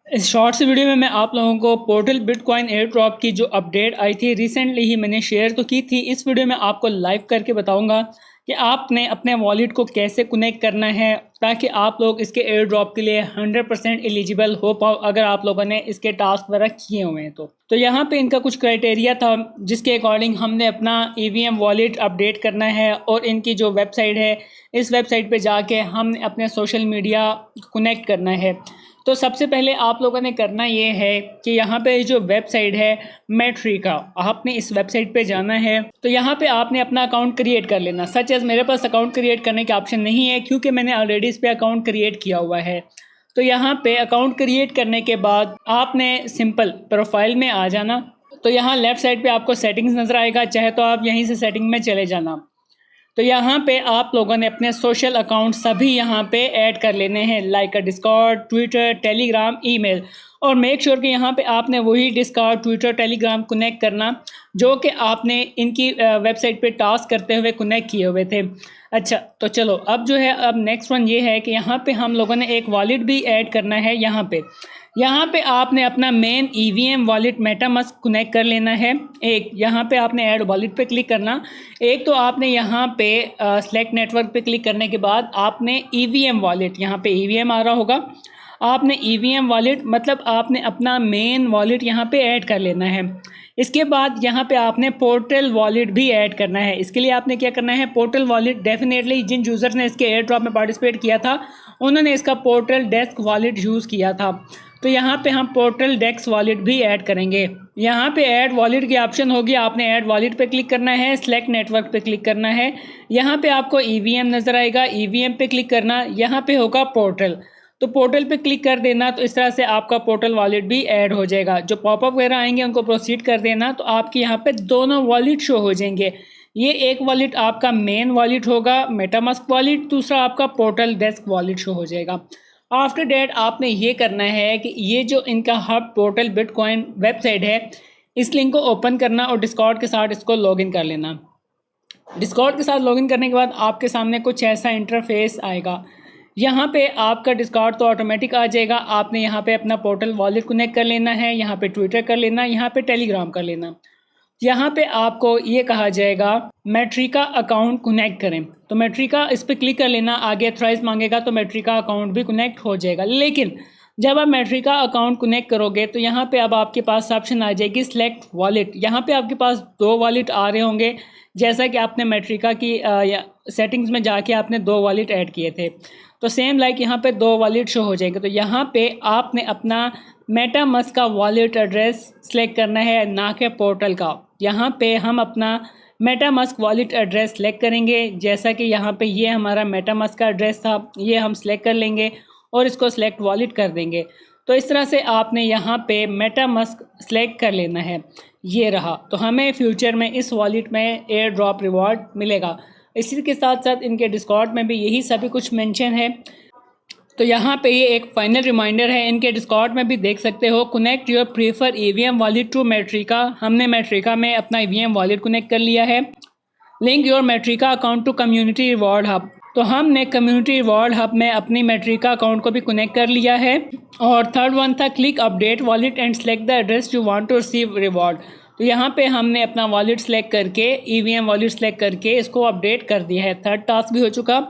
इस shorts video में मैं आप लोगों को पोर्टल बिटकॉइन एयर ड्रॉप की जो अपडेट आई थी रिसेंटली ही मैंने शेयर तो की थी। इस वीडियो में आपको लाइव करके बताऊंगा कि आपने अपने वॉलेट को कैसे कनेक्ट करना है ताकि आप लोग इसके एयर ड्रॉप के लिए 100% एलिजिबल हो पाओ अगर आप लोगों ने इसके टास्क वगैरह किए हुए हैं। तो यहाँ पे इनका कुछ क्राइटेरिया था जिसके अकॉर्डिंग हमने अपना ईवीएम वॉलेट अपडेट करना है और इनकी जो वेबसाइट है इस वेबसाइट पे जाके हमने अपने सोशल मीडिया कनेक्ट करना है। तो सबसे पहले आप लोगों ने करना ये है कि यहाँ पे जो वेबसाइट है मेट्रिका, आपने इस वेबसाइट पे जाना है। तो यहाँ पे आपने अपना अकाउंट क्रिएट कर लेना। सच एज मेरे पास अकाउंट क्रिएट करने का ऑप्शन नहीं है क्योंकि मैंने ऑलरेडी इस पे अकाउंट क्रिएट किया हुआ है। तो यहाँ पे अकाउंट क्रिएट करने के बाद आपने सिंपल प्रोफाइल में आ जाना। तो यहाँ लेफ्ट साइड पे आपको सेटिंग्स नज़र आएगा, चाहे तो आप यहीं से सेटिंग में चले जाना। तो यहाँ पे आप लोगों ने अपने सोशल अकाउंट सभी यहाँ पे ऐड कर लेने हैं, like Discord, Twitter, Telegram, email. और मेक श्योर कि यहाँ पे आपने वही डिस्कॉर्ड, ट्विटर, टेलीग्राम कनेक्ट करना जो कि आपने इनकी वेबसाइट पे टास्क करते हुए कनेक्ट किए हुए थे। अच्छा, तो चलो अब जो है अब नेक्स्ट वन ये है कि यहाँ पे हम लोगों ने एक वॉलेट भी ऐड करना है। यहाँ पे आपने अपना main EVM wallet MetaMask connect कर लेना है। एक यहाँ पे आपने ऐड वॉलेट पे क्लिक करना। एक तो आपने यहाँ पे सेलेक्ट नेटवर्क पे क्लिक करने के बाद आपने ईवीएम वॉलेट, यहाँ पे ईवीएम आ रहा होगा, आपने ईवीएम वॉलेट मतलब आपने अपना मेन वॉलेट यहाँ पे ऐड कर लेना है। इसके बाद यहाँ पे आपने पोर्टल वॉलेट भी ऐड करना है। इसके लिए आपने क्या करना है, पोर्टल वॉलेट डेफिनेटली जिन यूज़र ने इसके एयर ड्रॉप में पार्टिसिपेट किया था उन्होंने इसका पोर्टल डेस्क वॉलेट यूज़ किया था। तो यहाँ पे हम पोर्टल डेस्क वॉलेट भी ऐड करेंगे। यहाँ पे ऐड वॉलेट की ऑप्शन होगी, आपने ऐड वॉलेट पे क्लिक करना है, सेलेक्ट नेटवर्क पे क्लिक करना है। यहाँ पे आपको ईवीएम नज़र आएगा, ईवीएम पे क्लिक करना, यहाँ पे होगा पोर्टल, तो पोर्टल पे क्लिक कर देना। तो इस तरह से आपका पोर्टल वॉलेट भी ऐड हो जाएगा। जो पॉपअप वगैरह आएंगे उनको प्रोसीड कर देना, तो आपके यहाँ पे दोनों वॉलेट शो हो जाएंगे। ये एक वॉलेट आपका मेन वॉलेट होगा मेटामास्क वॉलेट, दूसरा आपका पोर्टल डेस्क वॉलेट शो हो जाएगा। आफ्टर डेट आपने ये करना है कि ये जो इनका हब पोर्टल बिटकॉइन वेबसाइट है इस लिंक को ओपन करना और डिस्कॉर्ड के साथ इसको लॉगिन कर लेना। डिस्कॉर्ड के साथ लॉगिन करने के बाद आपके सामने कुछ ऐसा इंटरफेस आएगा। यहाँ पे आपका डिस्कॉर्ड तो ऑटोमेटिक आ जाएगा। आपने यहाँ पे अपना पोर्टल वॉलेट कनेक्ट कर लेना है, यहाँ पे ट्विटर कर लेना, यहाँ पे टेलीग्राम कर लेना। यहाँ पे आपको ये कहा जाएगा मेट्रिका अकाउंट कनेक्ट करें, तो मेट्रिका इस पर क्लिक कर लेना। आगे ऑथराइज मांगेगा तो मेट्रिका अकाउंट भी कनेक्ट हो जाएगा। लेकिन जब आप मेट्रिका अकाउंट कनेक्ट करोगे तो यहाँ पे अब आपके पास ऑप्शन आ जाएगी सिलेक्ट वॉलेट। यहाँ पे आपके पास दो वॉलेट आ रहे होंगे, जैसा कि आपने मेट्रिका की सेटिंग्स में जाके आपने दो वॉलेट ऐड किए थे। तो सेम लाइक यहाँ पे दो वॉलेट शो हो जाएंगे। तो यहाँ पे आपने अपना मेटामास्क का वॉलेट एड्रेस सेलेक्ट करना है, ना कि पोर्टल का। यहाँ पे हम अपना मेटामास्क वॉलेट एड्रेस सेलेक्ट करेंगे, जैसा कि यहाँ पे ये हमारा मेटामास्क का एड्रेस था, ये हम सेलेक्ट कर लेंगे और इसको सेलेक्ट वॉलेट कर देंगे। तो इस तरह से आपने यहाँ पे मेटामास्क सेलेक्ट कर लेना है। ये रहा, तो हमें फ्यूचर में इस वॉलेट में एयर ड्रॉप रिवॉर्ड मिलेगा। इसी के साथ साथ इनके डिस्कॉर्ड में भी यही सभी कुछ मेंशन है। तो यहाँ पे ये एक फाइनल रिमाइंडर है, इनके डिस्कॉर्ड में भी देख सकते हो, connect your prefer EVM wallet to Metrica. हमने मेट्रिका में अपना ईवीएम वॉलेट कनेक्ट कर लिया है। Link your Metrica account to community reward hub, तो हमने कम्युनिटी रिवॉर्ड हब में अपनी मेट्रिका अकाउंट को भी कनेक्ट कर लिया है। और थर्ड वन था click update wallet and select the address you want to receive reward. तो यहाँ पे हमने अपना वॉलेट सेलेक्ट करके ईवीएम वॉलेट सेलेक्ट करके इसको अपडेट कर दिया है। थर्ड टास्क भी हो चुका।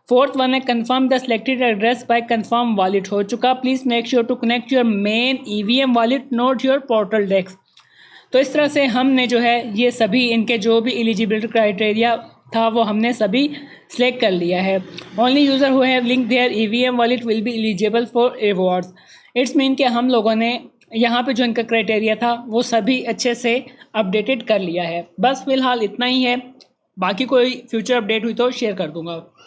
फोर्थ वन है confirm the selected address by confirm wallet, हो चुका। Please make sure to connect your main EVM wallet not your portal desk. तो इस तरह से हमने जो है ये सभी इनके जो भी एलिजिबिलिटी क्राइटेरिया था वो हमने सभी सेलेक्ट कर लिया है। Only user who have link their EVM wallet will be eligible for rewards. It's mean कि हम लोगों ने यहाँ पे जो इनका क्राइटेरिया था वो सभी अच्छे से अपडेटेड कर लिया है। बस फिलहाल इतना ही है, बाकी कोई फ्यूचर अपडेट हुई तो शेयर कर दूँगा।